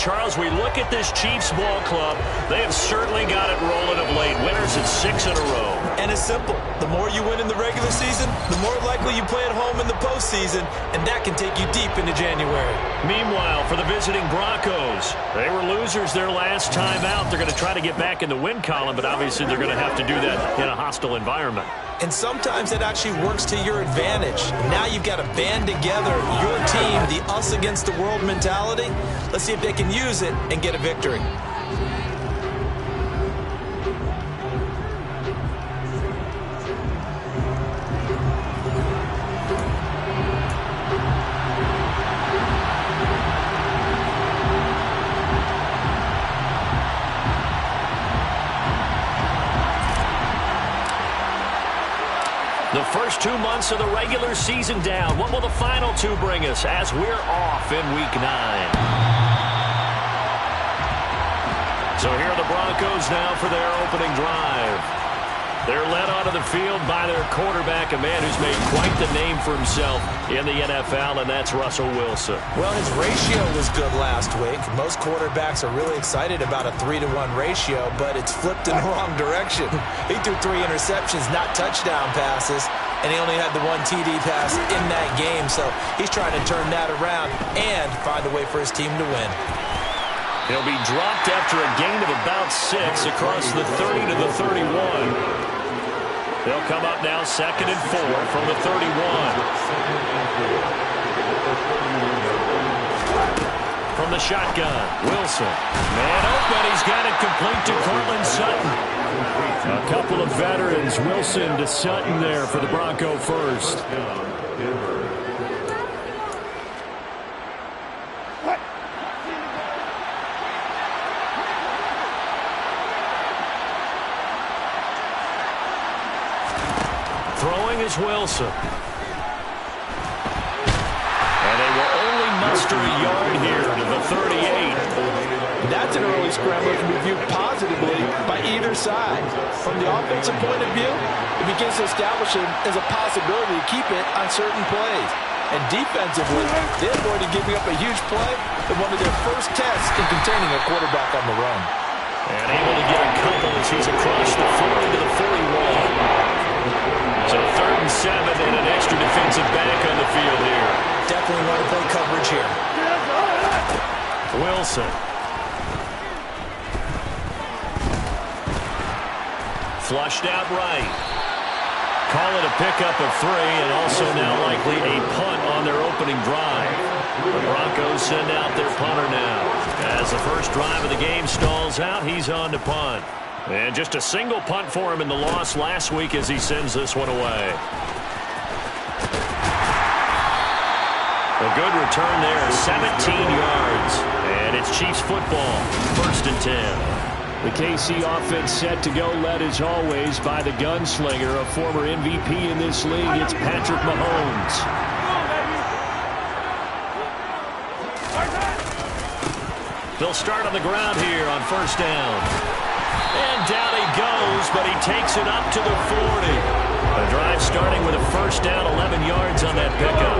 Charles, we look at this Chiefs ball club. They have certainly got it rolling of late. Winners at 6 in a row. And it's simple. The more you win in the regular season, the more likely you play at home in the postseason, and that can take you deep into January. Meanwhile, for the visiting Broncos, they were losers their last time out. They're going to try to get back in the win column, but obviously they're going to have to do that in a hostile environment. And sometimes it actually works to your advantage. Now you've got to band together your team, the us against the world mentality. Let's see if they can use it and get a victory. The first 2 months of the regular season down. What will the final 2 bring us as we're off in Week 9? So here are the Broncos now for their opening drive. They're led onto the field by their quarterback, a man who's made quite the name for himself in the NFL, and that's Russell Wilson. Well, his ratio was good last week. Most quarterbacks are really excited about a 3-to-1 ratio, but it's flipped in the wrong direction. He threw 3 interceptions, not touchdown passes, and he only had the 1 TD pass in that game, so he's trying to turn that around and find a way for his team to win. He'll be dropped after a gain of about 6 across the 30 to the 31. They'll come up now 2nd and 4 from the 31. From the shotgun, Wilson. Man open, he's got it complete to Cortland Sutton. A couple of veterans, Wilson to Sutton there for the Bronco first. Throwing is Wilson. And they will only muster a yard here to the 38. That's an early scramble that can be viewed positively by either side. From the offensive point of view, it begins to establish it as a possibility to keep it on certain plays. And defensively, they avoided giving up a huge play in one of their first tests in containing a quarterback on the run. And able to get a couple as he's across the 40 to the 41. So 3rd and 7 and an extra defensive back on the field here. Definitely want to play coverage here. Wilson. Flushed out right. Call it a pickup of 3 and also now likely a punt on their opening drive. The Broncos send out their punter now. As the first drive of the game stalls out, he's on to punt. And just a single punt for him in the loss last week as he sends this one away. A good return there, 17 yards. And it's Chiefs football, 1st and 10. The KC offense set to go, led as always by the gunslinger, a former MVP in this league. It's Patrick Mahomes. They'll start on the ground here on 1st down. And down he goes, but he takes it up to the 40. The drive starting with a 1st down, 11 yards on that pickup.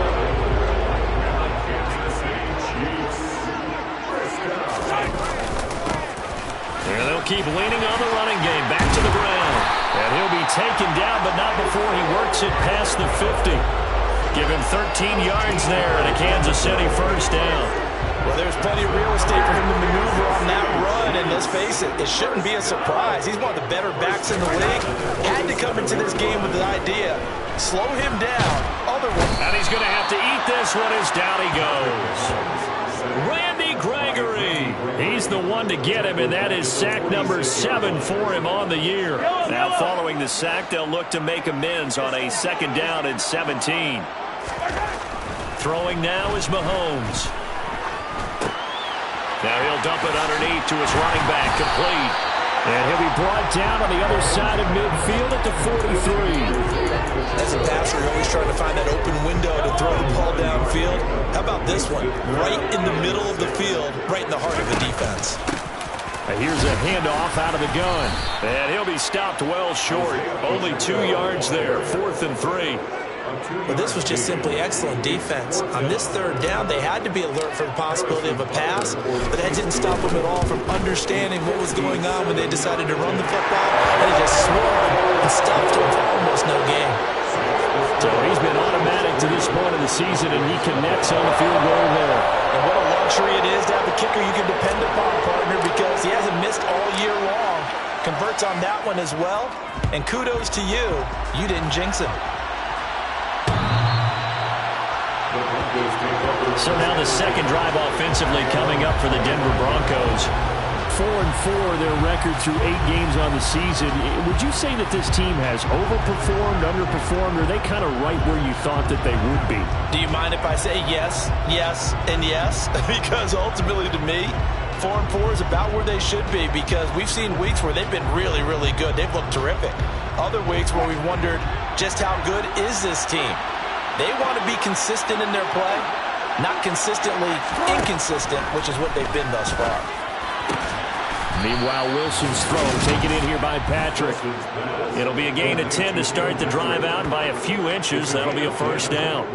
And they'll keep leaning on the running game, back to the ground. And he'll be taken down, but not before he works it past the 50. Give him 13 yards there and a Kansas City 1st down. Well, there's plenty of real estate for him to maneuver on that run, and let's face it, it shouldn't be a surprise. He's one of the better backs in the league. Had to come into this game with the idea, slow him down, otherwise. And he's going to have to eat this one as down he goes. Randy Gregory. He's the one to get him, and that is sack number 7 for him on the year. Now following the sack, they'll look to make amends on a 2nd down and 17. Throwing now is Mahomes. Now he'll dump it underneath to his running back, complete. And he'll be brought down on the other side of midfield at the 43. As a passer, you're always trying to find that open window to throw the ball downfield. How about this one? Right in the middle of the field, right in the heart of the defense. Here's a handoff out of the gun. And he'll be stopped well short. Only 2 yards there, 4th and 3. But this was just simply excellent defense. On this third down, they had to be alert for the possibility of a pass, but that didn't stop them at all from understanding what was going on when they decided to run the football, and they just swarmed and stuffed him for almost no gain. So he's been automatic to this point of the season, and he connects on the field goal there. And what a luxury it is to have a kicker you can depend upon, partner, because he hasn't missed all year long. Converts on that one as well, and kudos to you. You didn't jinx him. So now the second drive offensively coming up for the Denver Broncos. 4-4 their record through 8 games on the season. Would you say that this team has overperformed, underperformed, or are they kind of right where you thought that they would be? Do you mind if I say yes, yes, and yes? Because ultimately to me, 4-4 is about where they should be, because we've seen weeks where they've been really, really good. They've looked terrific. Other weeks where we've wondered just how good is this team. They want to be consistent in their play, not consistently inconsistent, which is what they've been thus far. Meanwhile, Wilson's throw taken in here by Patrick. It'll be a gain of 10 to start the drive out, and by a few inches, that'll be a first down.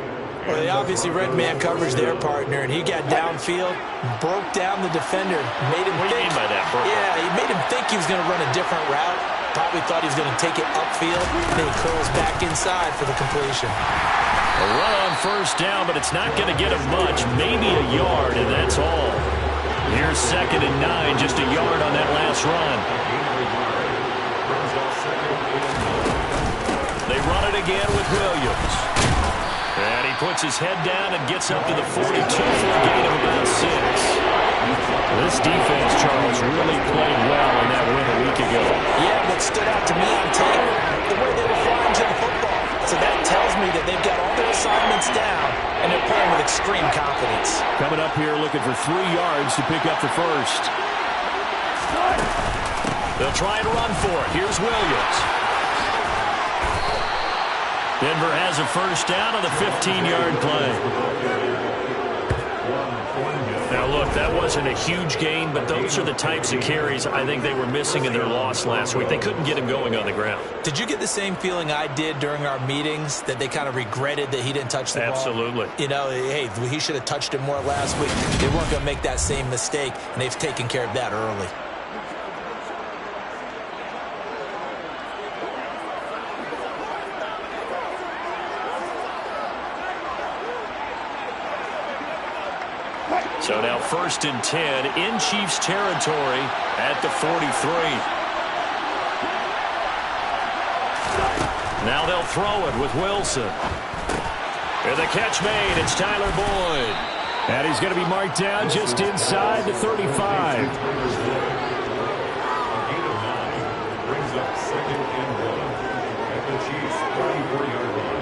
Well, they obviously read man coverage their partner, and he got downfield, broke down the defender, made him What do you mean by that, bro? Yeah, he made him think he was going to run a different route. Probably thought he was going to take it upfield, and then he curls back inside for the completion. A run on first down, but it's not going to get him much. Maybe a yard, and that's all. Here's 2nd and 9, just a yard on that last run. They run it again with Williams. And he puts his head down and gets up to the 42 for a gain of about 6. This defense, Charles, really played well in that win a week ago. Yeah, what stood out to me on tape, the way they were flying to the football. So that tells me that they've got all their assignments down, and they're playing with extreme confidence. Coming up here looking for 3 yards to pick up the first. They'll try and run for it. Here's Williams. Denver has a first down on the 15-yard play. Now, look, that wasn't a huge gain, but those are the types of carries I think they were missing in their loss last week. They couldn't get him going on the ground. Did you get the same feeling I did during our meetings, that they kind of regretted that he didn't touch the ball? Absolutely. You know, hey, he should have touched it more last week. They weren't going to make that same mistake, and they've taken care of that early. So now 1st and 10 in Chiefs territory at the 43. Now they'll throw it with Wilson. And the catch made. It's Tyler Boyd. And he's going to be marked down just inside the 35. Brings up 2nd and 1 at the Chiefs' 34-yard line.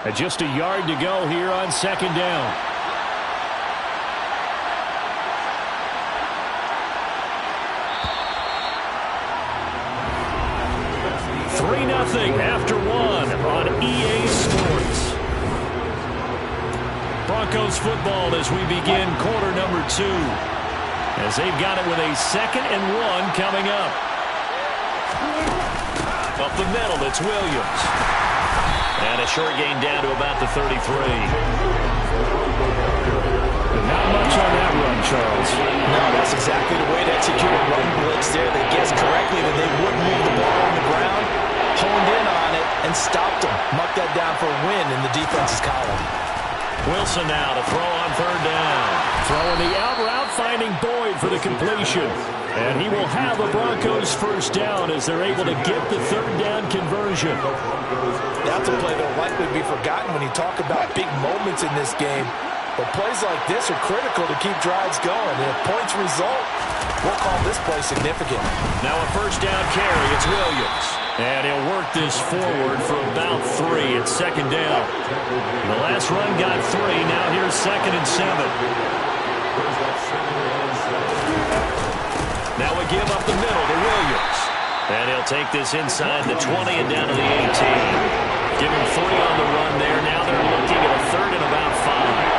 And just a yard to go here on 2nd down. Nothing after 1 on EA Sports. Broncos football as we begin quarter number 2. As they've got it with a 2nd and 1 coming up. Up the middle, it's Williams. And a short gain down to about the 33. Not much on that run, Charles. No, that's exactly the way to execute a run blitz there. They guessed correctly that they wouldn't move the ball on the ground, honed in on it, and stopped them. Marked that down for a win in the defense's column. Wilson now to throw on 3rd down. Throwing the out route, finding Boyd for the completion. And he will have a Broncos first down as they're able to get the 3rd down conversion. That's a play that will likely be forgotten when you talk about big moments in this game. But plays like this are critical to keep drives going. And if points result, we'll call this play significant. Now a first down carry. It's Williams. And he'll work this forward for about 3. It's 2nd down. The last run got 3. Now here's 2nd and 7. Now we give up the middle to Williams. And he'll take this inside the 20 and down to the 18. Give him 3 on the run there. Now they're looking at a 3rd and about 5.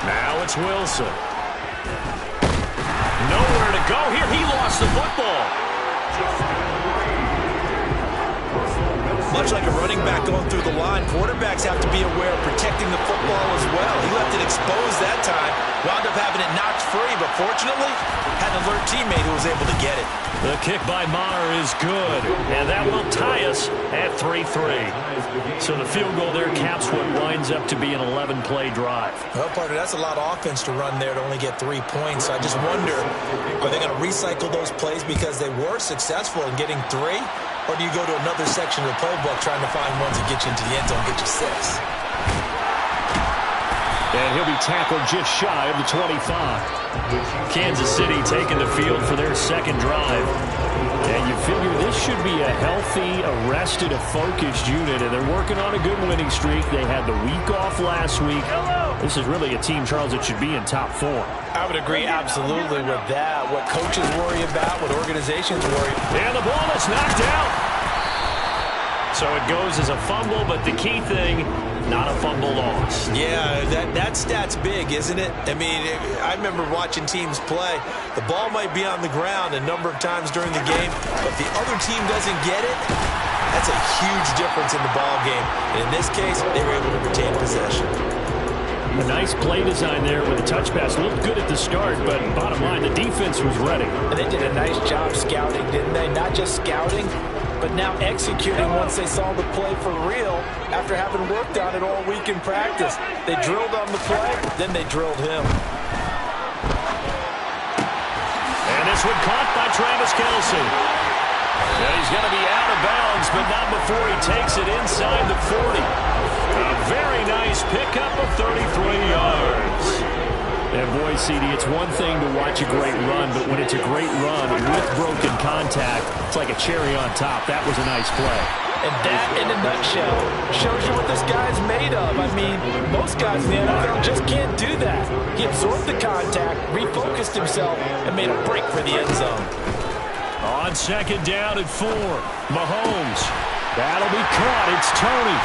Now it's Wilson. nowhere to go here. He lost the football. Much like a running back going through the line, quarterbacks have to be aware of protecting the football as well. He left it exposed that time, wound up having it knocked free, but fortunately, had an alert teammate who was able to get it. The kick by Maher is good, and that will tie us at 3-3. So the field goal there caps what winds up to be an 11-play drive. Well, partner, that's a lot of offense to run there to only get 3 points. So I just wonder, are they going to recycle those plays because they were successful in getting 3? Or do you go to another section of the playbook trying to find ones that get you into the end zone, get you 6? And he'll be tackled just shy of the 25. Kansas City taking the field for their second drive. And you figure this should be a healthy, arrested, a focused unit. And they're working on a good winning streak. They had the week off last week. This is really a team, Charles, that should be in top 4. I would agree absolutely with that. What coaches worry about, what organizations worry. And the ball is knocked out. So it goes as a fumble, but the key thing, not a fumble loss. Yeah, that stat's big, isn't it? I mean, I remember watching teams play. The ball might be on the ground a number of times during the game, but if the other team doesn't get it, that's a huge difference in the ball game. And in this case, they were able to retain possession. A nice play design there with a touch pass. Looked good at the start, but bottom line, the defense was ready. And they did a nice job scouting, didn't they? Not just scouting, but now executing once they saw the play for real after having worked on it all week in practice. They drilled on the play, then they drilled him. And this one caught by Travis Kelce. And he's going to be out of bounds, but not before he takes it inside the 40. A very nice pickup of 33 yards. And boy, CD, it's one thing to watch a great run, but when it's a great run with broken contact, it's like a cherry on top. That was a nice play. And that, in a nutshell, shows you what this guy's made of. I mean, most guys in the NFL just can't do that. He absorbed the contact, refocused himself, and made a break for the end zone. On second down at 4, Mahomes. That'll be caught. It's Tony.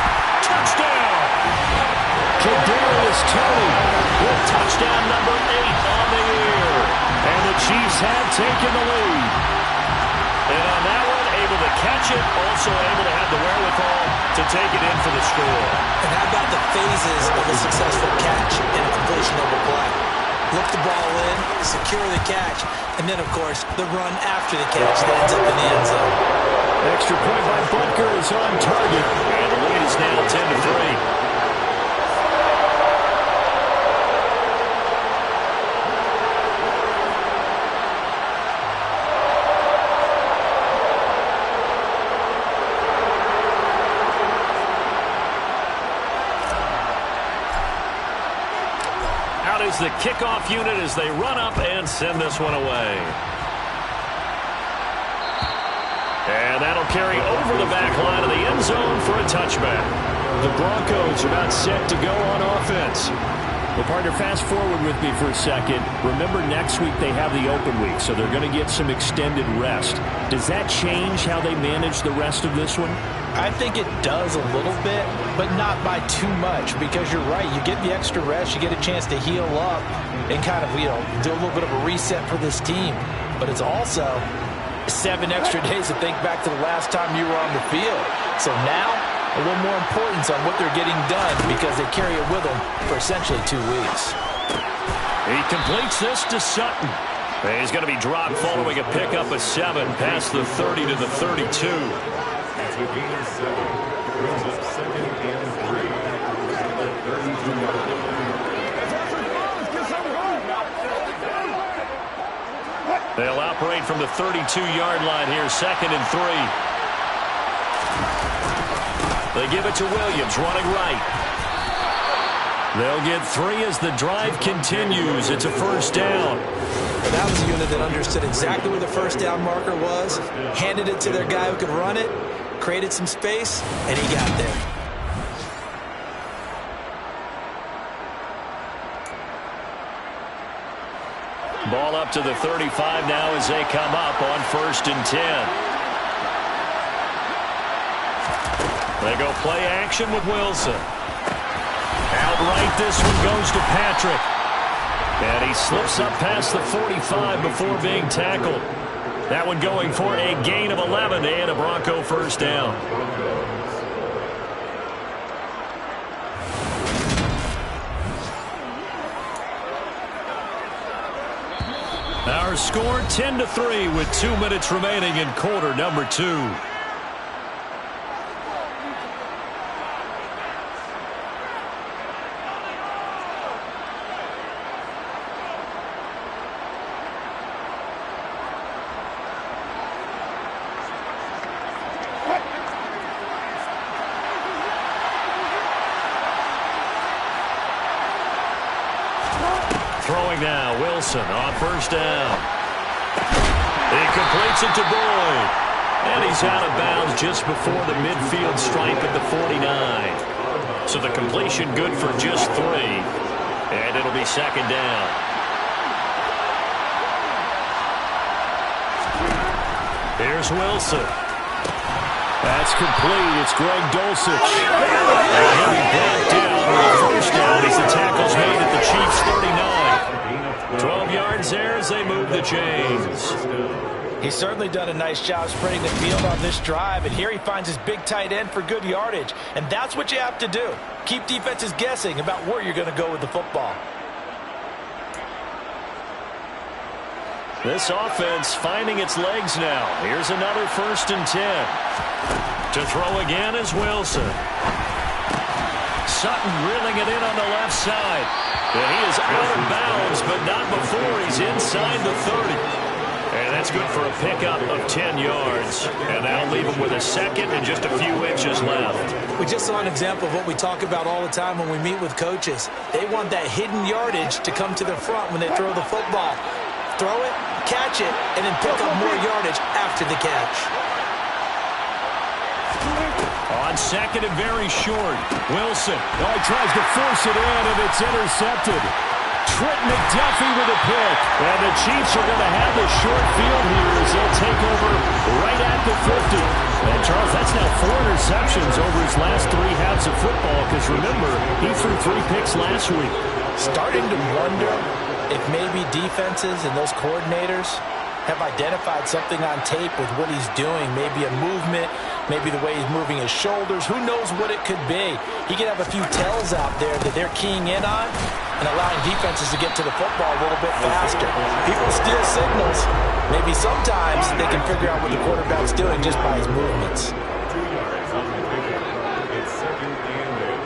Touchdown! Kadarius Toney with touchdown number 8 on the year. And the Chiefs have taken the lead. And on that one, able to catch it, also able to have the wherewithal to take it in for the score. And how about the phases of a successful catch and a completion of a play? Look the ball in, secure the catch, and then, of course, the run after the catch that ends up in the end zone. Extra point by Butker is on target. And the lead is now 10-3. Is the kickoff unit as they run up and send this one away. And that'll carry over the back line of the end zone for a touchback. The Broncos are not set to go on offense. Well, partner, fast forward with me for a second. Remember, next week they have the open week, so they're going to get some extended rest. Does that change how they manage the rest of this one? I think it does a little bit, but not by too much, because you're right. You get the extra rest, you get a chance to heal up and kind of, do a little bit of a reset for this team. But it's also 7 extra days to think back to the last time you were on the field. So now, a little more importance on what they're getting done because they carry it with them for essentially 2 weeks. He completes this to Sutton. And he's going to be dropped following a pickup of 7 past the 30 to the 32. It's a gain of 7. Brings up second and 3. At 32 yards. They'll operate from the 32-yard line here, 2nd and 3. They give it to Williams, running right. They'll get 3 as the drive continues. It's a first down. That was a unit that understood exactly where the first down marker was, handed it to their guy who could run it, created some space, and he got there. Ball up to the 35 now as they come up on 1st and 10. They go play action with Wilson. Outright, this one goes to Patrick. And he slips up past the 45 before being tackled. That one going for a gain of 11 and a Bronco first down. Our score 10-3 with 2 minutes remaining in quarter number 2. Throwing now, Wilson on first down. He completes it to Boyd. And he's out of bounds just before the midfield stripe at the 49. So the completion good for just 3. And it'll be second down. Here's Wilson. That's complete. It's Greg Dulcich. And he'll be brought down with a first down as the tackle's made at the Chiefs' 39. 12 yards there as they move the chains. He's certainly done a nice job spreading the field on this drive, and here he finds his big tight end for good yardage. And that's what you have to do. Keep defenses guessing about where you're going to go with the football. This offense finding its legs now. Here's another 1st and 10. To throw again is Wilson. Sutton reeling it in on the left side. And he is out of bounds, but not before he's inside the 30. And that's good for a pickup of 10 yards. And that'll leave him with a second and just a few inches left. We just saw an example of what we talk about all the time when we meet with coaches. They want that hidden yardage to come to the front when they throw the football. Throw it, catch it, and then pick up more yardage after the catch. On second and very short, Wilson. Oh, he tries to force it in, and it's intercepted. Trent McDuffie with a pick. And the Chiefs are going to have the short field here as they'll take over right at the 50. And, Charles, that's now 4 interceptions over his last 3 halves of football because, remember, he threw 3 picks last week. Starting to wonder if maybe defenses and those coordinators have identified something on tape with what he's doing. Maybe a movement, maybe the way he's moving his shoulders. Who knows what it could be? He could have a few tells out there that they're keying in on and allowing defenses to get to the football a little bit faster. People steal signals. Maybe sometimes they can figure out what the quarterback's doing just by his movements. 2 yards on the pickup. It's 2nd and 8.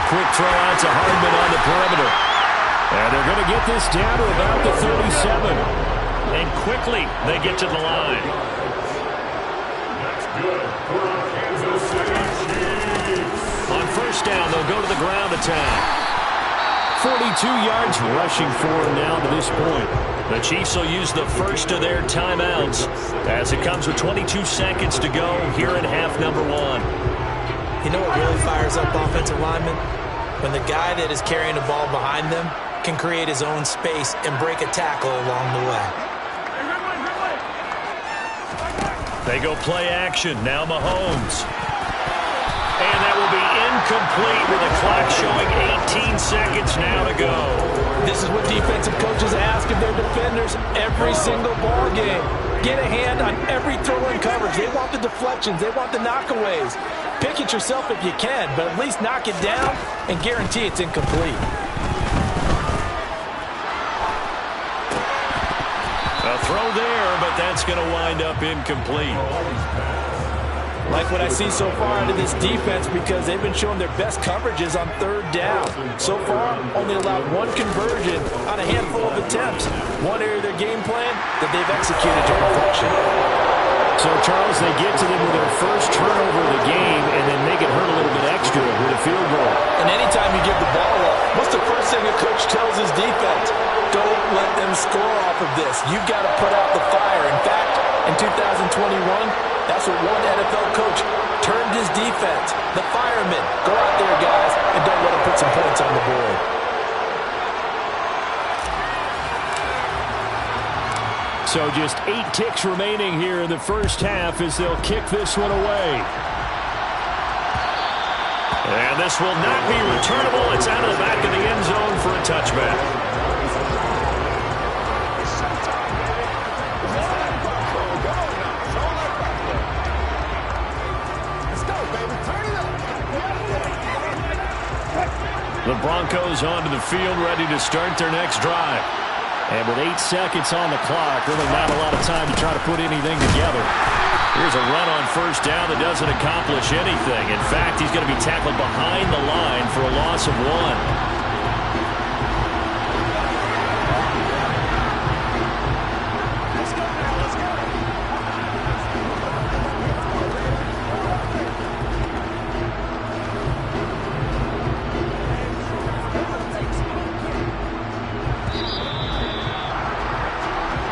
Quick throw out to Hardman on the perimeter. And they're going to get this down to about the 37. And quickly they get to the line. That's good for the Kansas City Chiefs. On first down, they'll go to the ground attack. 42 yards rushing for him now to this point. The Chiefs will use the first of their timeouts as it comes with 22 seconds to go here in half number 1. You know what really fires up offensive linemen? When the guy that is carrying the ball behind them can create his own space and break a tackle along the way. They go play action. Now Mahomes. And that will be incomplete with the clock showing 18 seconds now to go. This is what defensive coaches ask of their defenders every single ball game. Get a hand on every throw and coverage. They want the deflections. They want the knockaways. Pick it yourself if you can, but at least knock it down and guarantee it's incomplete. A throw there, but that's going to wind up incomplete. Like what I see so far out of this defense because they've been showing their best coverages on 3rd down. So far, only allowed 1 conversion on a handful of attempts. One area of their game plan that they've executed to perfection. So, Charles, they get to them with their first turnover of the game and then make it hurt a little bit extra with a field goal. And anytime you give the ball up, what's the first thing a coach tells his defense? Don't let them score off of this. You've got to put out the fire. In fact, in 2021, that's what one NFL coach termed his defense. The firemen. Go out there, guys, and don't let them put some points on the board. So just 8 ticks remaining here in the first half as they'll kick this one away. And this will not be returnable. It's out of the back of the end zone for a touchback. The Broncos onto the field, ready to start their next drive. And with 8 seconds on the clock, really not a lot of time to try to put anything together. Here's a run on first down that doesn't accomplish anything. In fact, he's going to be tackled behind the line for a loss of 1.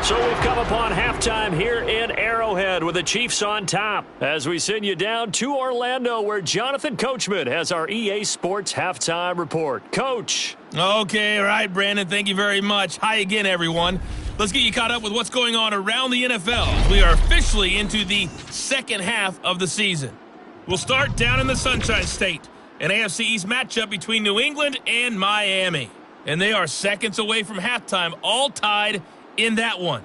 So we've come upon halftime here in Arrowhead with the Chiefs on top as we send you down to Orlando where Jonathan Coachman has our EA Sports halftime report. Coach. Okay, all right, Brandon. Thank you very much. Hi again, everyone. Let's get you caught up with what's going on around the NFL. We are officially into the second half of the season. We'll start down in the Sunshine State, an AFC East matchup between New England and Miami. And they are seconds away from halftime, all tied in that one.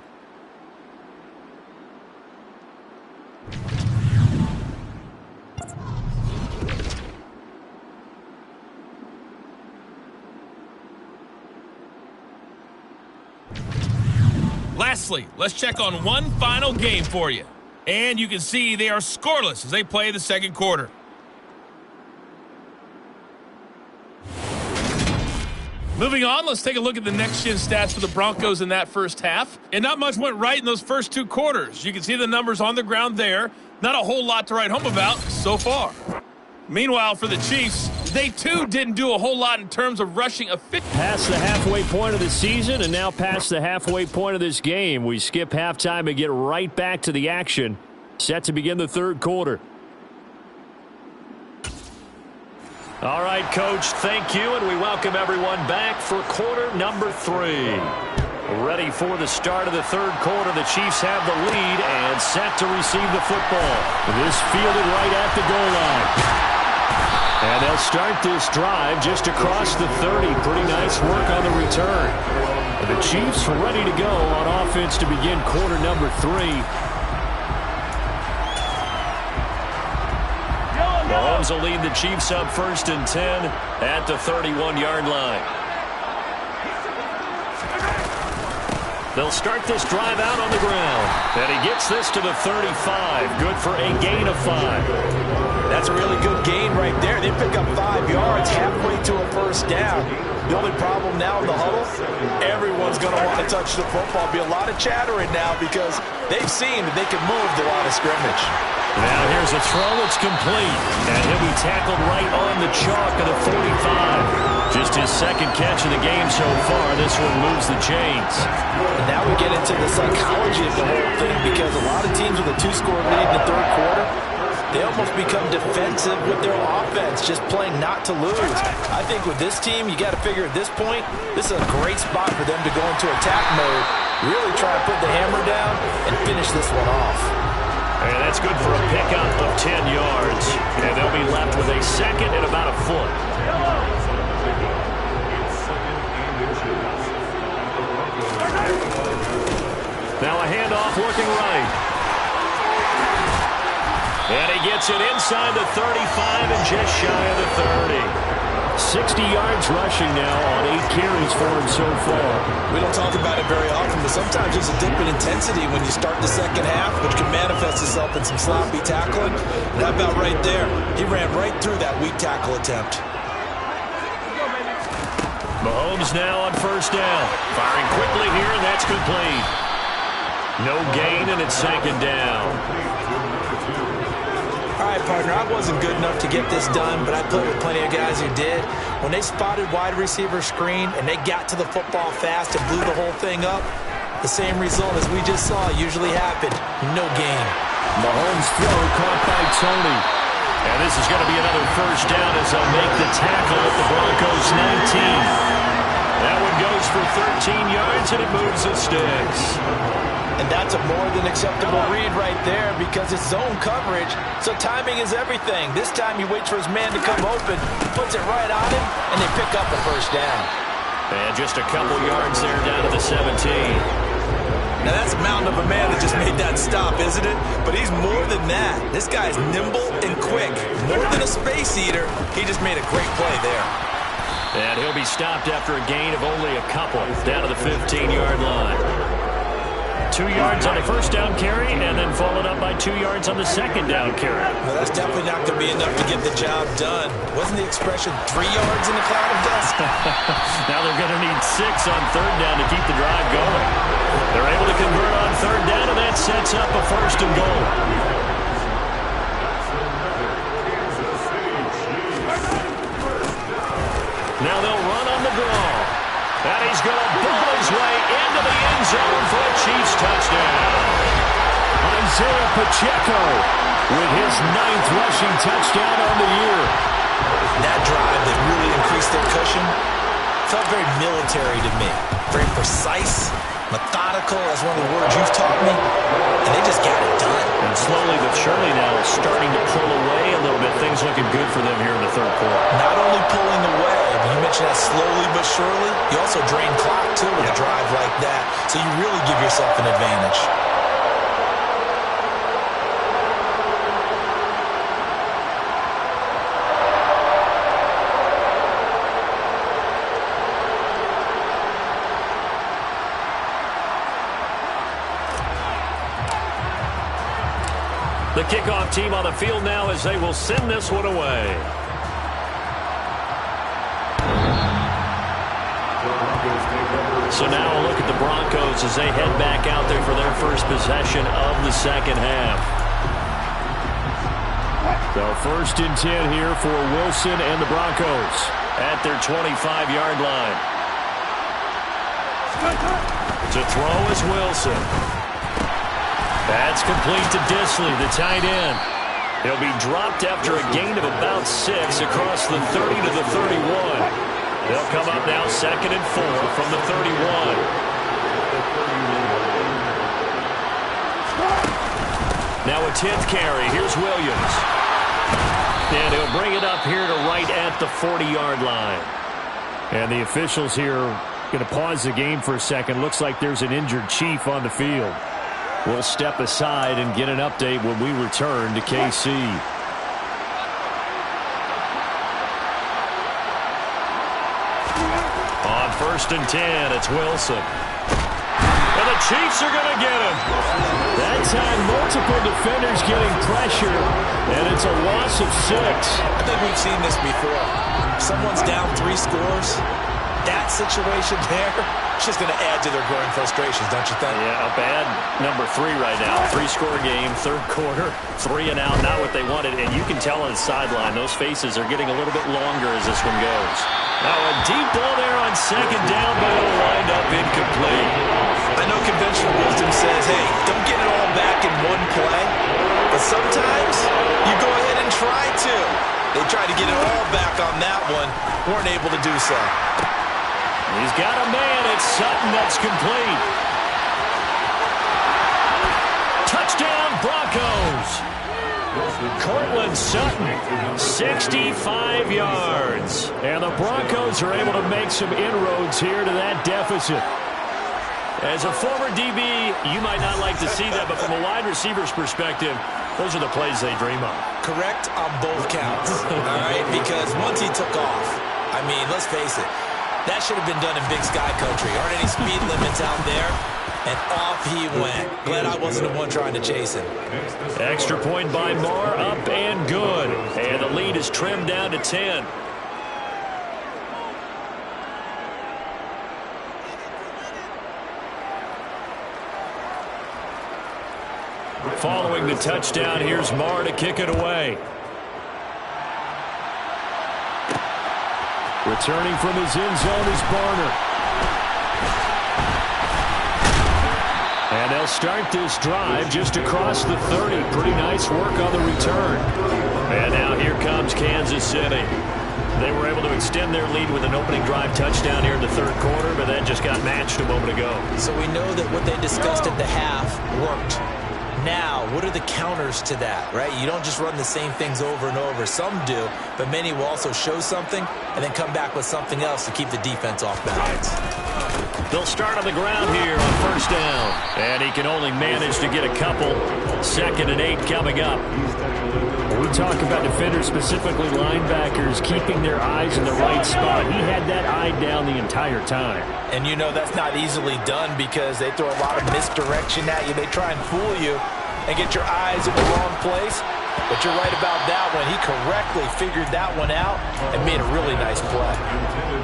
Lastly, let's check on one final game for you. And you can see they are scoreless as they play the second quarter. Moving on, let's take a look at the next-gen stats for the Broncos in that first half. And not much went right in those first 2 quarters. You can see the numbers on the ground there. Not a whole lot to write home about so far. Meanwhile, for the Chiefs, they too didn't do a whole lot in terms of rushing a fit. Past the halfway point of the season and now past the halfway point of this game. We skip halftime and get right back to the action. Set to begin the third quarter. All right, Coach, thank you, and we welcome everyone back for quarter number 3. Ready for the start of the third quarter. The Chiefs have the lead and set to receive the football. This fielded right at the goal line. And they'll start this drive just across the 30. Pretty nice work on the return. The Chiefs ready to go on offense to begin quarter number 3. Mahomes will lead the Chiefs up 1st and 10 at the 31-yard line. They'll start this drive out on the ground. And he gets this to the 35. Good for a gain of 5. That's a really good gain right there. They pick up 5 yards halfway to a first down. The only problem now in the huddle, everyone's going to want to touch the football. Be a lot of chattering now because they've seen that they can move the line of scrimmage. Now here's a throw. It's complete. And he'll be tackled right on the chalk of the 45. Just his second catch of the game so far. This one moves the chains. And now we get into the psychology of the whole thing because a lot of teams with a 2-score lead in the third quarter, they almost become defensive with their offense, just playing not to lose. I think with this team, you got to figure at this point, this is a great spot for them to go into attack mode, really try to put the hammer down and finish this one off. And that's good for a pickup of 10 yards. And they'll be left with a second and about a foot. Now a handoff looking right. And he gets it inside the 35 and just shy of the 30. 60 yards rushing now on 8 carries for him so far. We don't talk about it very often, but sometimes there's a dip in intensity when you start the second half, which can manifest itself in some sloppy tackling. That about right there. He ran right through that weak tackle attempt. Mahomes now on first down. Firing quickly here, and that's complete. No gain, and it's second down. All right, partner, I wasn't good enough to get this done, but I played with plenty of guys who did. When they spotted wide receiver screen and they got to the football fast and blew the whole thing up, the same result as we just saw usually happened. No gain. Mahomes' throw caught by Tony. And this is going to be another first down as they'll make the tackle at the Broncos' 19. That one goes for 13 yards, and it moves the sticks. And that's a more than acceptable read right there because it's zone coverage, so timing is everything. This time he waits for his man to come open, puts it right on him, and they pick up a first down. And just a couple yards there down to the 17. Now, that's a mountain of a man that just made that stop, isn't it? But he's more than that. This guy's nimble and quick. More than a space eater, he just made a great play there. And he'll be stopped after a gain of only a couple down to the 15-yard line. 2 yards on the first down carry, and then followed up by 2 yards on the second down carry. Well, that's definitely not going to be enough to get the job done. Wasn't the expression 3 yards in a cloud of dust? Now they're going to need 6 on third down to keep the drive going. They're able to convert on third down, and that sets up a first and goal. Now they'll run on the draw. And he's going to ball his way into the end zone for a Chiefs touchdown. Isaiah Pacheco with his 9th rushing touchdown on the year. That drive that really increased their cushion felt very military to me. Very precise, methodical, that's one of the words you've taught me. And they just got it done. And slowly but surely now starting to pull away a little bit. Things looking good for them here in the third quarter. Not only pulling away, but you mentioned that slowly but surely. You also drain clock, too, with a drive like that. So you really give yourself an advantage. The kickoff team on the field now as they will send this one away. So now a look at the Broncos as they head back out there for their first possession of the second half. So 1st and 10 here for Wilson and the Broncos at their 25-yard line. To throw is Wilson. That's complete to Disley, the tight end. He'll be dropped after a gain of about 6 across the 30 to the 31. They'll come up now 2nd and 4 from the 31. Now a 10th carry. Here's Williams. And he'll bring it up here to right at the 40-yard line. And the officials here going to pause the game for a second. Looks like there's an injured Chief on the field. We'll step aside and get an update when we return to KC. On 1st and 10, it's Wilson. And the Chiefs are going to get him. That time, multiple defenders getting pressure, and it's a loss of 6. I think we've seen this before. Someone's down 3 scores. That situation there, it's just going to add to their growing frustrations, don't you think? Yeah, a bad number 3 right now. 3-score game, third quarter, 3 and out, not what they wanted. And you can tell on the sideline, those faces are getting a little bit longer as this one goes. Now a deep ball there on second down, but it'll wind up incomplete. I know conventional wisdom says, hey, don't get it all back in one play. But sometimes you go ahead and try to. They tried to get it all back on that one, weren't able to do so. He's got a man. It's Sutton that's complete. Touchdown, Broncos. Cortland Sutton, 65 yards. And the Broncos are able to make some inroads here to that deficit. As a former DB, you might not like to see that, but from a wide receiver's perspective, those are the plays they dream of. Correct on both counts, all right? Because once he took off, I mean, let's face it, that should have been done in Big Sky Country. Aren't any speed limits out there? And off he went. Glad I wasn't the one trying to chase him. Extra point by Marr, up and good. And the lead is trimmed down to 10. Following the touchdown, here's Marr to kick it away. Returning from his end zone is Barner. And they'll start this drive just across the 30. Pretty nice work on the return. And now here comes Kansas City. They were able to extend their lead with an opening drive touchdown here in the third quarter, but that just got matched a moment ago. So we know that what they discussed at the half worked. Now, what are the counters to that, right? You don't just run the same things over and over. Some do, but many will also show something and then come back with something else to keep the defense off balance. They'll start on the ground here on first down. And he can only manage to get a couple. 2nd and 8 coming up. We talk about defenders, specifically linebackers, keeping their eyes in the right spot. He had that eye down the entire time. And you know that's not easily done because they throw a lot of misdirection at you. They try and fool you and get your eyes in the wrong place. But you're right about that one. He correctly figured that one out and made a really nice play.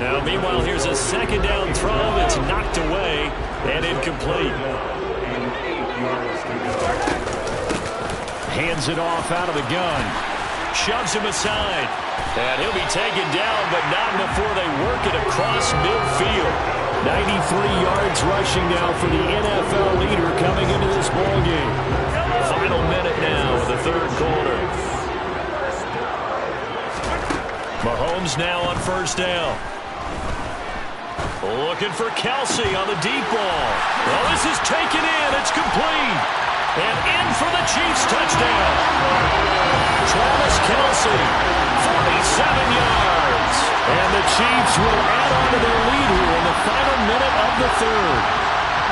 Now, meanwhile, here's a 2nd down throw that's knocked away and incomplete. Hands it off out of the gun. Shoves him aside. And he'll be taken down, but not before they work it across midfield. 93 yards rushing now for the NFL leader coming into this ballgame. Final minute now of the third quarter. Mahomes now on first down. Looking for Kelsey on the deep ball. Well, this is taken in. It's complete. And in for the Chiefs touchdown. Travis Kelsey, 47 yards. And the Chiefs will add on to their lead here in the final minute of the third.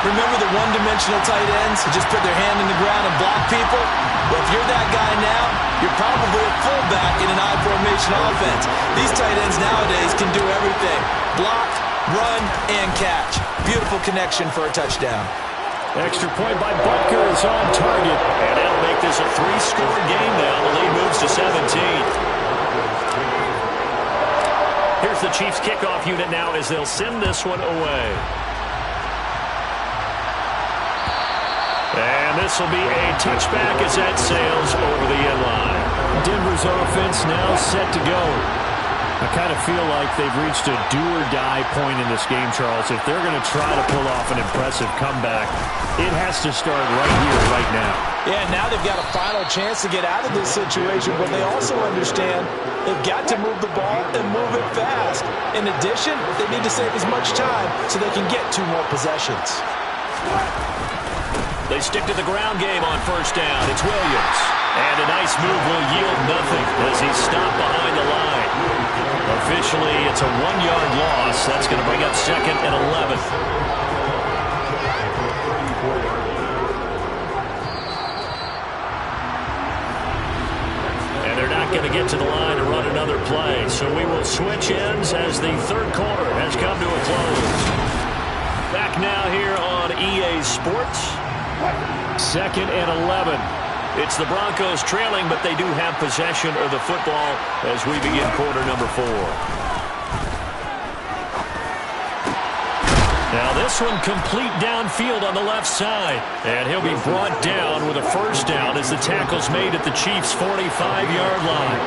Remember the one-dimensional tight ends who just put their hand in the ground and block people? Well, if you're that guy now, you're probably a fullback in an I-formation offense. These tight ends nowadays can do everything. Block, run, and catch. Beautiful connection for a touchdown. Extra point by Butker is on target. And that'll make this a 3-score game now. The lead moves to 17. Here's the Chiefs kickoff unit now as they'll send this one away. And this will be a touchback as that sails over the end line. Denver's offense now set to go. I kind of feel like they've reached a do-or-die point in this game, Charles. If they're going to try to pull off an impressive comeback, it has to start right here, right now. Yeah, now they've got a final chance to get out of this situation, but they also understand they've got to move the ball and move it fast. In addition, they need to save as much time so they can get 2 more possessions. They stick to the ground game on first down. It's Williams. And a nice move will yield nothing as he's stopped behind the line. Officially, it's a 1-yard loss. That's going to bring up 2nd and 11. And they're not going to get to the line to run another play. So we will switch ends as the third quarter has come to a close. Back now here on EA Sports. 2nd and 11. It's the Broncos trailing, but they do have possession of the football as we begin quarter number 4. Now this one complete downfield on the left side. And he'll be brought down with a first down as the tackle's made at the Chiefs' 45-yard line.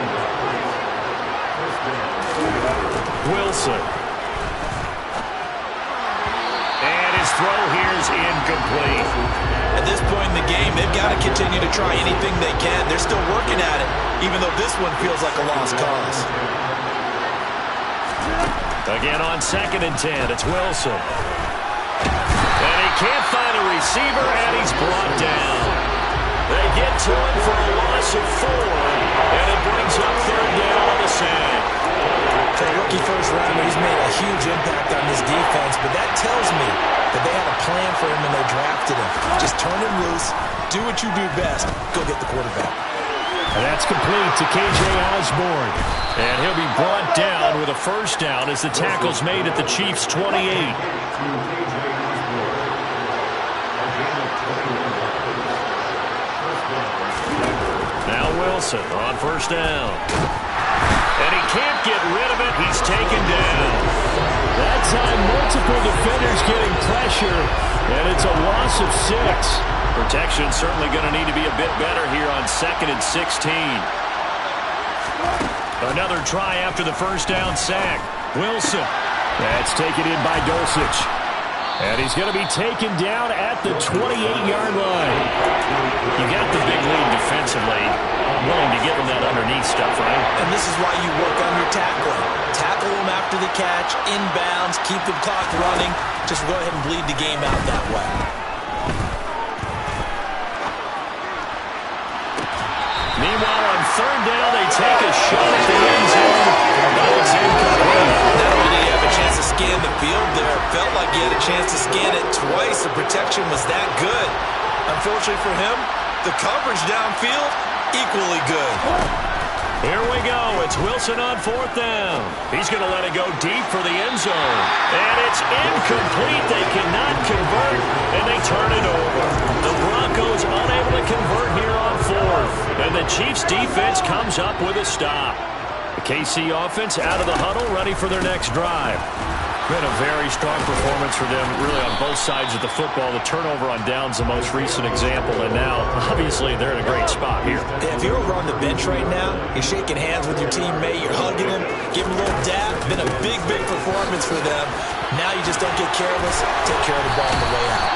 Wilson. And his throw here is incomplete. At this point in the game, they've got to continue to try anything they can. They're still working at it, even though this one feels like a lost cause. Again on 2nd and 10, it's Wilson. And he can't find a receiver, and he's brought down. They get to him for a loss of 4, and it brings up 3rd down on the sack. For a rookie first-rounder, he's made a huge impact on this defense, but that tells me that they had a plan for him when they drafted him. Just turn him loose, do what you do best, go get the quarterback. And that's complete to K.J. Osborne. And he'll be brought down with a first down as the tackle's made at the Chiefs' 28. Now Wilson on first down. And he can't get rid of it. He's taken down. That time, multiple defenders getting pressure, and it's a loss of 6. Protection certainly going to need to be a bit better here on 2nd and 16. Another try after the first down sack. Wilson. That's taken in by Dulcich. And he's going to be taken down at the 28-yard line. You got the big lead defensively. willing to give him that underneath stuff, right? And this is why you work on your tackling. Tackle them after the catch, inbounds, keep the clock running. Just go ahead and bleed the game out that way. Meanwhile, on third down, they take a shot at the end zone, but it's incomplete. Not only did he have a chance to scan the field there, felt like he had a chance to scan it twice. The protection was that good. Unfortunately for him, the coverage downfield, equally good. Here we go. It's Wilson on fourth down. He's going to let it go deep for the end zone. And it's incomplete. They cannot convert, and they turn it over. The Broncos unable to convert here on fourth. And the Chiefs defense comes up with a stop. The KC offense out of the huddle, ready for their next drive. Been a very strong performance for them, really on both sides of the football. The turnover on downs the most recent example, and now, obviously, they're in a great spot here. Yeah, if you're over on the bench right now, you're shaking hands with your teammate, you're hugging him, giving him a little dab. Been a big, big performance for them. Now you just don't get careless. Take care of the ball on the way out.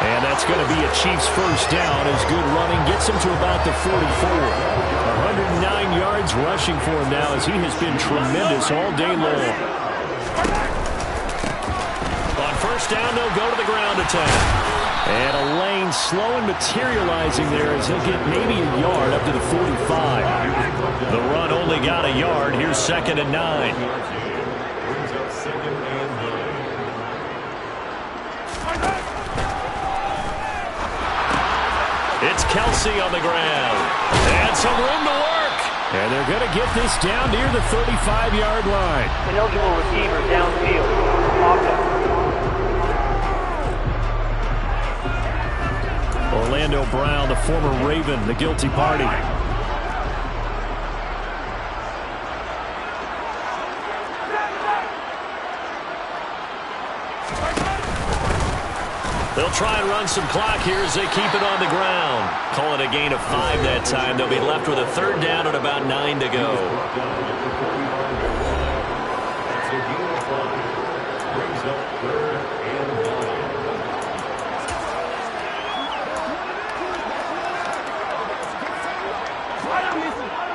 And that's going to be a Chiefs first down as good running gets him to about the 44. 109 yards rushing for him now as he has been tremendous all day long. First down, they'll go to the ground attack. And a lane slow and materializing there as he'll get maybe a yard up to the 45. The run only got a yard. Here's 2nd and 9. It's Kelsey on the ground. And some room to work. And they're going to get this down near the 35-yard line. An eligible receiver downfield. Offense. Orlando Brown, the former Raven, the guilty party. They'll try and run some clock here as they keep it on the ground. Call it a gain of 5 that time. They'll be left with a third down at about 9 to go.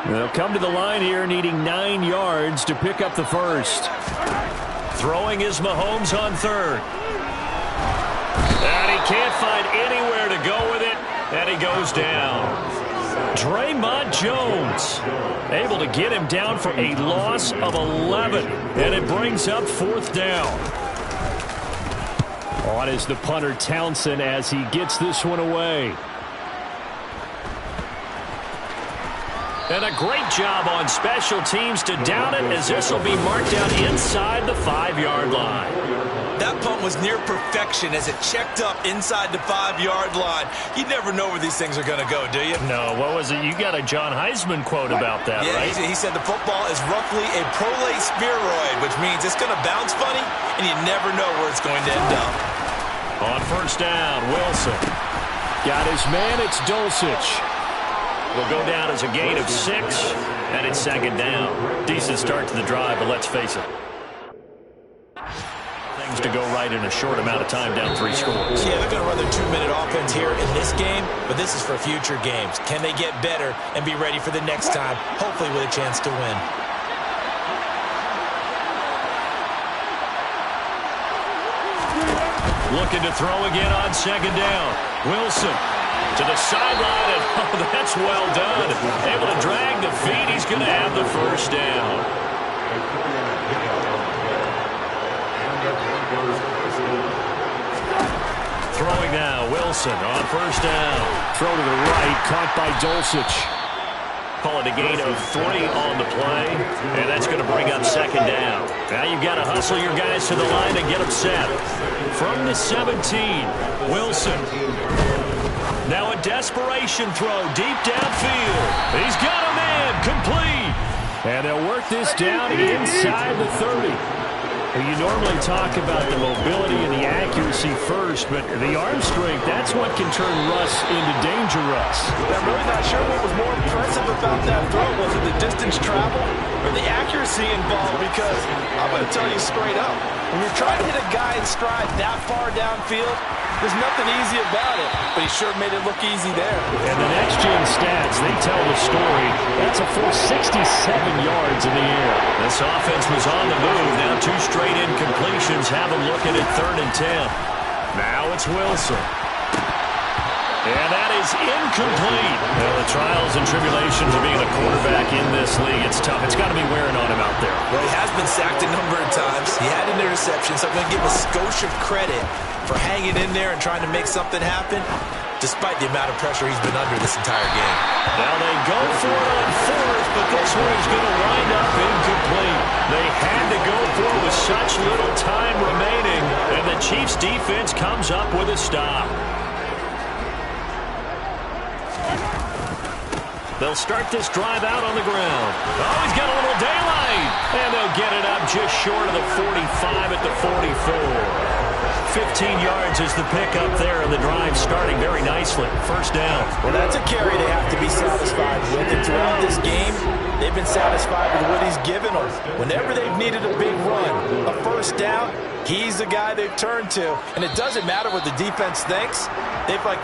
They'll come to the line here needing 9 yards to pick up the first. Throwing is Mahomes on third. And he can't find anywhere to go with it, and he goes down. Draymond Jones able to get him down for a loss of 11, and it brings up 4th down. On is the punter Townsend as he gets this one away. And a great job on special teams to down it as this will be marked down inside the 5-yard line. That punt was near perfection as it checked up inside the 5-yard line. You never know where these things are going to go, do you? No, what was it? You got a John Heisman quote about that, yeah, right? He said the football is roughly a prolate spheroid, which means it's going to bounce funny, and you never know where it's going to end up. On first down, Wilson. Got his man, it's Dulcich. Will go down as a gain of 6, and it's 2nd down. Decent start to the drive, but let's face it. Things to go right in a short amount of time, down 3 scores. Yeah, they're going to run their 2-minute offense here in this game, but this is for future games. Can they get better and be ready for the next time, hopefully with a chance to win? Looking to throw again on 2nd down. Wilson to the sideline, and oh, that's well done. Able to drag the feet. He's going to have the first down. Throwing now, Wilson on first down. Throw to the right, caught by Dulcich. Call it a gain of 3 on the play, and that's going to bring up 2nd down. Now you've got to hustle your guys to the line and get them set. From the 17, Wilson. Now a desperation throw deep downfield. He's got a man, complete. And they'll work this down inside the 30. You normally talk about the mobility and the accuracy first, but the arm strength, that's what can turn Russ into danger Russ. I'm really not sure what was more impressive about that throw. Was it the distance travel or the accuracy involved? Because I'm going to tell you straight up, When you're trying to hit a guy in stride that far downfield, there's nothing easy about it, but he sure made it look easy there. And the next-gen stats, they tell the story. That's a full 67 yards in the air. This offense was on the move. Now 2 straight incompletions have them looking at 3rd and 10. Now it's Wilson. And that is incomplete. Well, the trials and tribulations of being a quarterback in this league, it's tough. It's got to be wearing on him out there. Well, he has been sacked a number of times. He had an interception, so I'm going to give a skosh of credit for hanging in there and trying to make something happen, despite the amount of pressure he's been under this entire game. Now they go for it on 4th, but this one is going to wind up incomplete. They had to go for it with such little time remaining, and the Chiefs' defense comes up with a stop. They'll start this drive out on the ground. Oh, he's got a little daylight. And they'll get it up just short of the 45 at the 44. 15 yards is the pickup there, and the drive starting very nicely. 1st down. Well, that's a carry they have to be satisfied with. And throughout this game, they've been satisfied with what he's given them. Whenever they've needed a big run, a 1st down, he's the guy they've turned to. And it doesn't matter what the defense thinks. They feel like